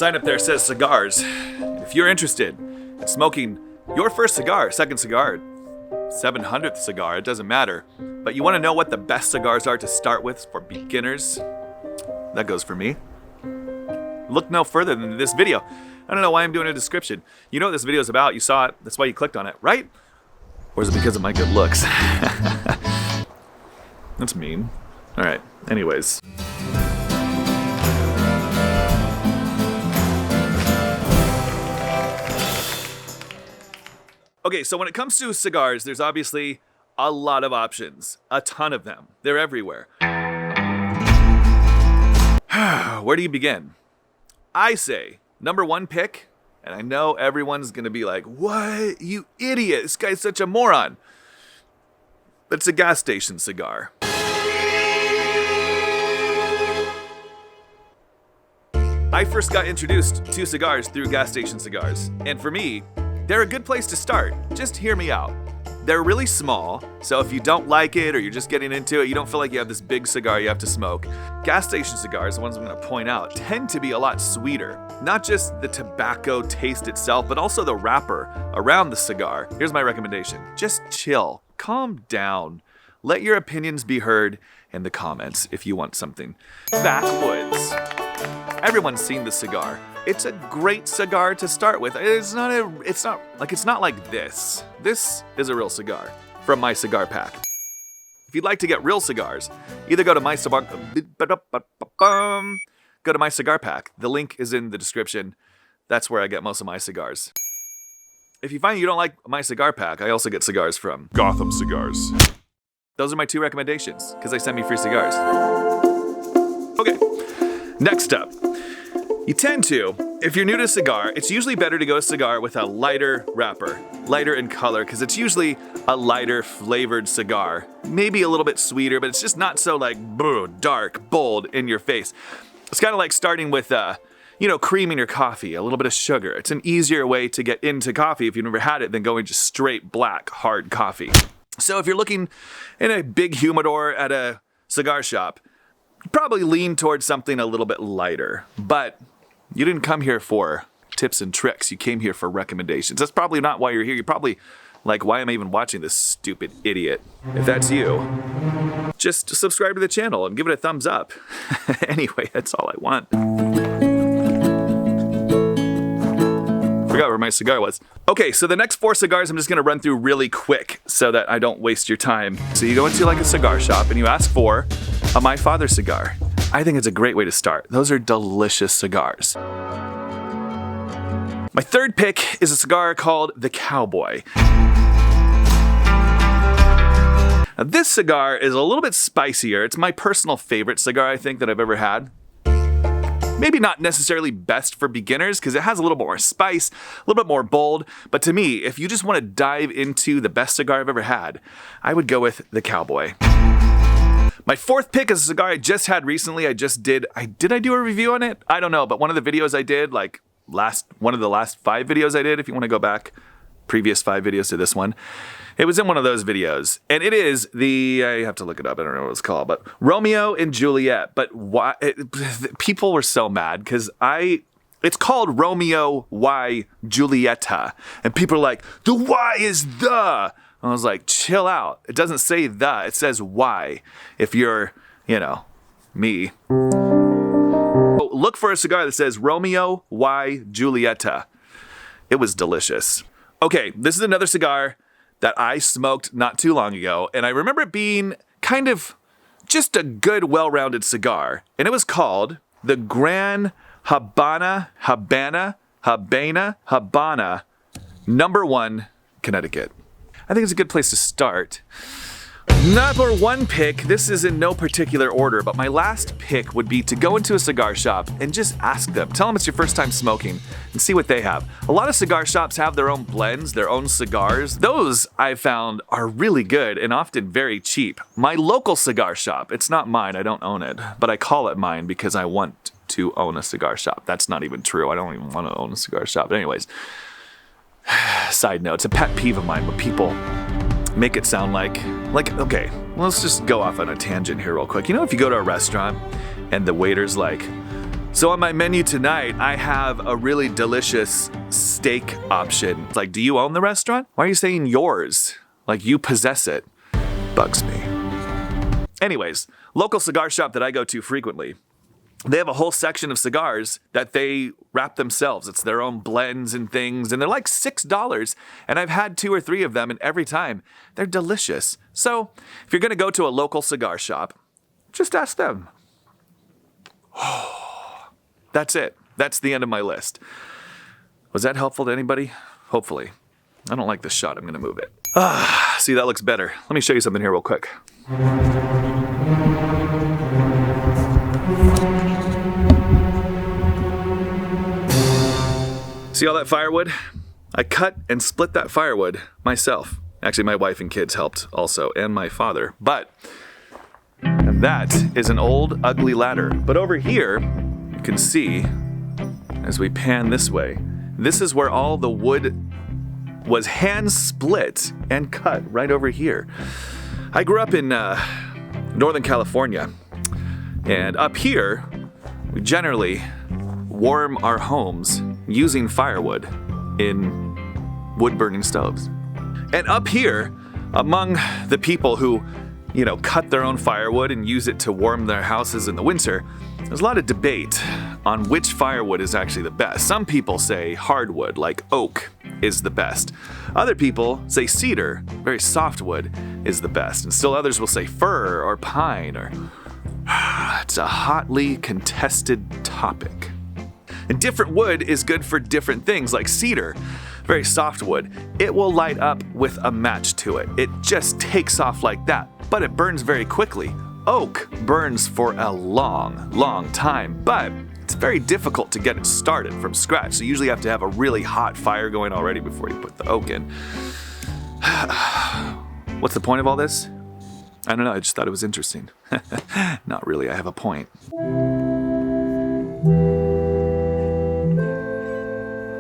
sign up there says cigars. If you're interested in smoking your first cigar, second cigar, 700th cigar, it doesn't matter, but you want to know what the best cigars are to start with for beginners, that goes for me. Look no further than this video. I don't know why I'm doing a description. You know what this video is about. You saw it. That's why you clicked on it, right? Or is it because of my good looks? That's mean. All right. Anyways. Okay, so when it comes to cigars, there's obviously a lot of options. A ton of them. They're everywhere. Where do you begin? I say, number one pick, and I know everyone's gonna be like, what? You idiot, this guy's such a moron. But it's a gas station cigar. I first got introduced to cigars through gas station cigars, and for me, they're a good place to start. Just hear me out. They're really small, so if you don't like it or you're just getting into it, you don't feel like you have this big cigar you have to smoke. Gas station cigars, the ones I'm gonna point out, tend to be a lot sweeter. Not just the tobacco taste itself, but also the wrapper around the cigar. Here's my recommendation. Just chill, calm down. Let your opinions be heard in the comments if you want something. Backwoods. Everyone's seen the cigar. It's a great cigar to start with. It's not like this. This is a real cigar from my cigar pack. If you'd like to get real cigars, either go to my cigar pack. The link is in the description. That's where I get most of my cigars. If you find you don't like my cigar pack, I also get cigars from Gotham Cigars. Those are my two recommendations because they send me free cigars. Okay, next up. You tend to, if you're new to cigar, it's usually better to go a cigar with a lighter wrapper, lighter in color, because it's usually a lighter flavored cigar. Maybe a little bit sweeter, but it's just not so like dark, bold in your face. It's kind of like starting with, cream in your coffee, a little bit of sugar. It's an easier way to get into coffee if you've never had it than going just straight black, hard coffee. So if you're looking in a big humidor at a cigar shop, probably lean towards something a little bit lighter, but you didn't come here for tips and tricks. You came here for recommendations. That's probably not why you're here. You're probably like, why am I even watching this stupid idiot? If that's you, just subscribe to the channel and give it a thumbs up. Anyway, that's all I want. Forgot where my cigar was. Okay, so the next 4 cigars I'm just gonna run through really quick so that I don't waste your time. So you go into like a cigar shop and you ask for a My Fathers Cigar. I think it's a great way to start. Those are delicious cigars. My third pick is a cigar called the Cowboy. Now this cigar is a little bit spicier. It's my personal favorite cigar I think that I've ever had. Maybe not necessarily best for beginners because it has a little bit more spice, a little bit more bold. But to me, if you just want to dive into the best cigar I've ever had, I would go with the Cowboy. My fourth pick is a cigar I just had recently. Did I do a review on it? I don't know, but one of the videos I did, one of the last 5 videos I did, if you want to go back, previous 5 videos to this one, it was in one of those videos. And it is I have to look it up, I don't know what it's called, but Romeo and Juliet. But why? People were so mad because it's called Romeo y Julieta. And people are like, the Y is the. I was like, chill out. It doesn't say the, it says why. If you're, me. Look for a cigar that says Romeo y Julieta. It was delicious. Okay, this is another cigar that I smoked not too long ago, and I remember it being kind of just a good, well-rounded cigar. And it was called the Gran Habana Number 1, Connecticut. I think it's a good place to start. Number 1 pick, this is in no particular order, but my last pick would be to go into a cigar shop and just ask them. Tell them it's your first time smoking and see what they have. A lot of cigar shops have their own blends, their own cigars. Those I've found are really good and often very cheap. My local cigar shop, it's not mine, I don't own it, but I call it mine because I want to own a cigar shop. That's not even true. I don't even want to own a cigar shop. But anyways, side note, it's a pet peeve of mine when people make it sound like, okay, let's just go off on a tangent here real quick. You know, if you go to a restaurant and the waiter's like, So on my menu tonight, I have a really delicious steak option. It's like, do you own the restaurant? Why are you saying yours? Like you possess it. Bugs me. Anyways, local cigar shop that I go to frequently. They have a whole section of cigars that they wrap themselves. It's their own blends and things, and they're like $6. And I've had 2 or 3 of them, and every time they're delicious. So if you're gonna go to a local cigar shop, just ask them. That's it. That's the end of my list. Was that helpful to anybody? Hopefully. I don't like this shot. I'm gonna move it. See, that looks better. Let me show you something here real quick. See all that firewood? I cut and split that firewood myself. Actually, my wife and kids helped also, and my father. But that is an old, ugly ladder. But over here, you can see, as we pan this way, this is where all the wood was hand split and cut right over here. I grew up in Northern California, and up here, we generally warm our homes using firewood in wood-burning stoves. And up here, among the people who, cut their own firewood and use it to warm their houses in the winter, there's a lot of debate on which firewood is actually the best. Some people say hardwood, like oak, is the best. Other people say cedar, very soft wood, is the best. And still others will say fir or pine or... It's a hotly contested topic. And different wood is good for different things, like cedar, very soft wood. It will light up with a match to it. It just takes off like that, but it burns very quickly. Oak burns for a long, long time, but it's very difficult to get it started from scratch. So you usually have to have a really hot fire going already before you put the oak in. What's the point of all this? I don't know, I just thought it was interesting. Not really, I have a point.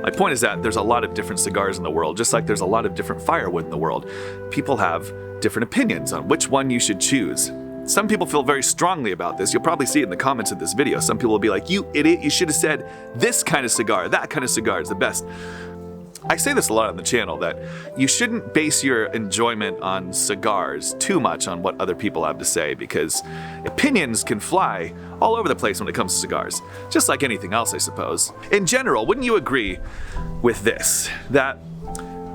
My point is that there's a lot of different cigars in the world, just like there's a lot of different firewood in the world. People have different opinions on which one you should choose. Some people feel very strongly about this. You'll probably see it in the comments of this video. Some people will be like, you idiot, you should have said this kind of cigar, that kind of cigar is the best. I say this a lot on the channel, that you shouldn't base your enjoyment on cigars too much on what other people have to say, because opinions can fly all over the place when it comes to cigars, just like anything else, I suppose. In general, wouldn't you agree with this, that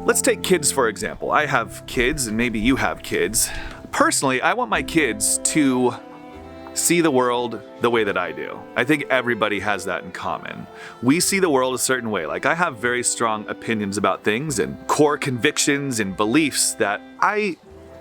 let's take kids for example. I have kids, and maybe you have kids. Personally, I want my kids to see the world the way that I do. I think everybody has that in common. We see the world a certain way. Like, I have very strong opinions about things and core convictions and beliefs that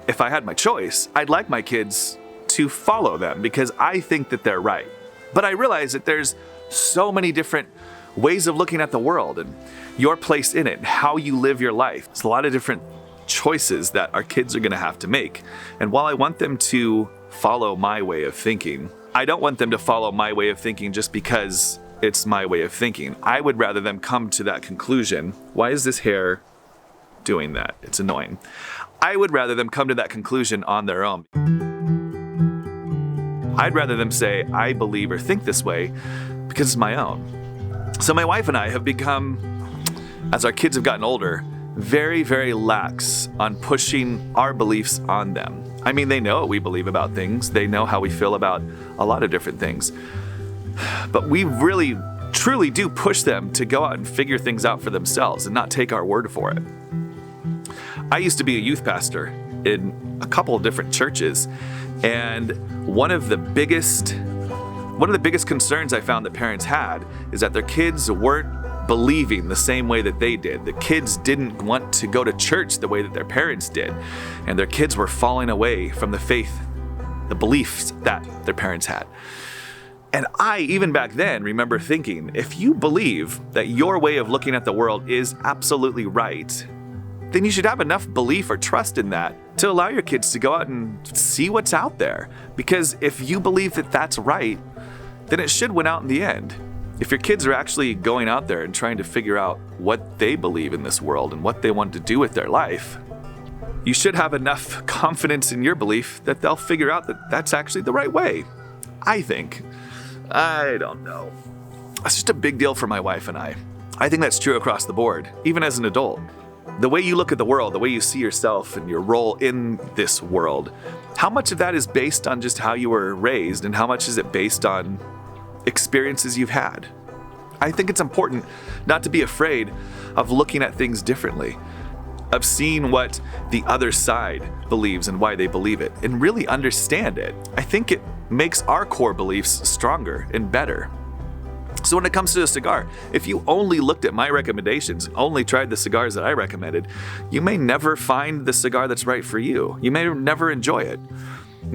if I had my choice, I'd like my kids to follow them because I think that they're right. But I realize that there's so many different ways of looking at the world and your place in it, how you live your life. There's a lot of different choices that our kids are gonna have to make. And while I want them to follow my way of thinking, I don't want them to follow my way of thinking just because it's my way of thinking. I would rather them come to that conclusion. Why is this hair doing that? It's annoying. I would rather them come to that conclusion on their own. I'd rather them say, I believe or think this way because it's my own. So my wife and I have become, as our kids have gotten older, very, very lax on pushing our beliefs on them. I mean, they know what we believe about things. They know how we feel about a lot of different things. But we really, truly do push them to go out and figure things out for themselves and not take our word for it. I used to be a youth pastor in a couple of different churches, and one of the biggest concerns I found that parents had is that their kids weren't believing the same way that they did. The kids didn't want to go to church the way that their parents did, and their kids were falling away from the faith, the beliefs that their parents had. And I, even back then, remember thinking, if you believe that your way of looking at the world is absolutely right, then you should have enough belief or trust in that to allow your kids to go out and see what's out there. Because if you believe that that's right, then it should win out in the end. If your kids are actually going out there and trying to figure out what they believe in this world and what they want to do with their life, you should have enough confidence in your belief that they'll figure out that that's actually the right way. I think. I don't know. That's just a big deal for my wife and I. I think that's true across the board, even as an adult. The way you look at the world, the way you see yourself and your role in this world, how much of that is based on just how you were raised and how much is it based on experiences you've had? I think it's important not to be afraid of looking at things differently, of seeing what the other side believes and why they believe it, and really understand it. I think it makes our core beliefs stronger and better. So when it comes to a cigar, if you only looked at my recommendations, only tried the cigars that I recommended, you may never find the cigar that's right for you. You may never enjoy it.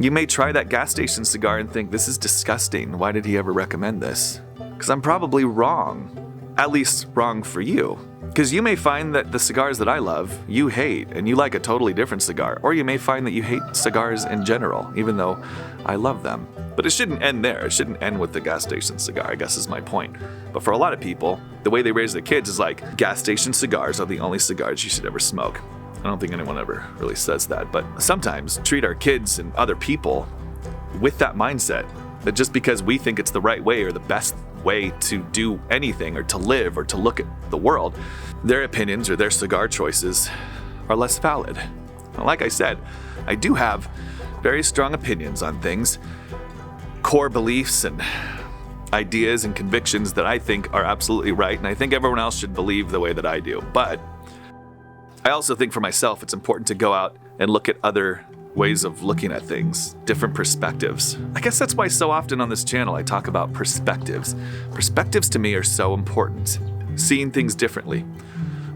You may try that gas station cigar and think, this is disgusting. Why did he ever recommend this? Because I'm probably wrong. At least wrong for you. Because you may find that the cigars that I love, you hate, and you like a totally different cigar. Or you may find that you hate cigars in general, even though I love them. But it shouldn't end there. It shouldn't end with the gas station cigar, I guess is my point. But for a lot of people, the way they raise their kids is like, gas station cigars are the only cigars you should ever smoke. I don't think anyone ever really says that. But sometimes treat our kids and other people with that mindset. That just because we think it's the right way or the best way to do anything or to live or to look at the world, their opinions or their cigar choices are less valid. Now, like I said, I do have very strong opinions on things, core beliefs and ideas and convictions that I think are absolutely right, and I think everyone else should believe the way that I do. But I also think for myself it's important to go out and look at other ways of looking at things, different perspectives. I guess that's why so often on this channel I talk about perspectives. Perspectives to me are so important. Seeing things differently,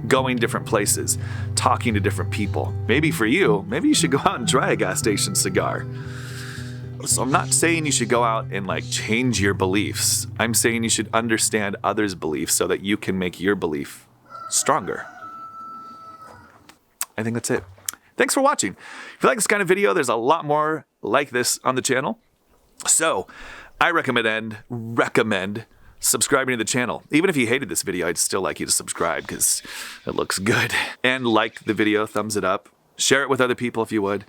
going different places, talking to different people. Maybe for you, maybe you should go out and try a gas station cigar. So I'm not saying you should go out and like change your beliefs. I'm saying you should understand others' beliefs so that you can make your belief stronger. I think that's it. Thanks for watching. If you like this kind of video, there's a lot more like this on the channel. So I recommend subscribing to the channel. Even if you hated this video, I'd still like you to subscribe because it looks good. And like the video, thumbs it up. Share it with other people if you would.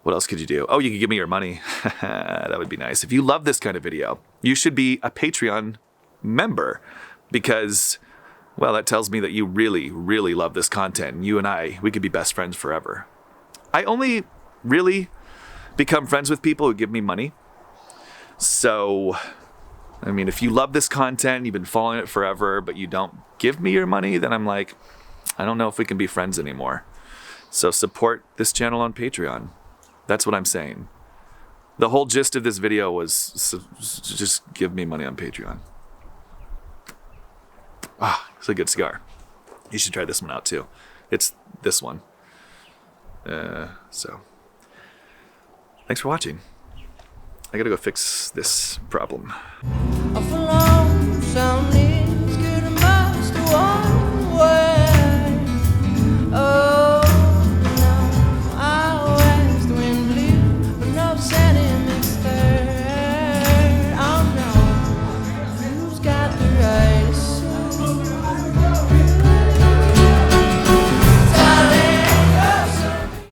What else could you do? Oh, you could give me your money. That would be nice. If you love this kind of video, you should be a Patreon member because, well, that tells me that you really, really love this content. And you and I, we could be best friends forever. I only really become friends with people who give me money. So, I mean, if you love this content, you've been following it forever, but you don't give me your money, then I'm like, I don't know if we can be friends anymore. So support this channel on Patreon. That's what I'm saying. The whole gist of this video was just give me money on Patreon. Ah, it's a good cigar. You should try this one out too. It's this one. So, thanks for watching. I gotta go fix this problem.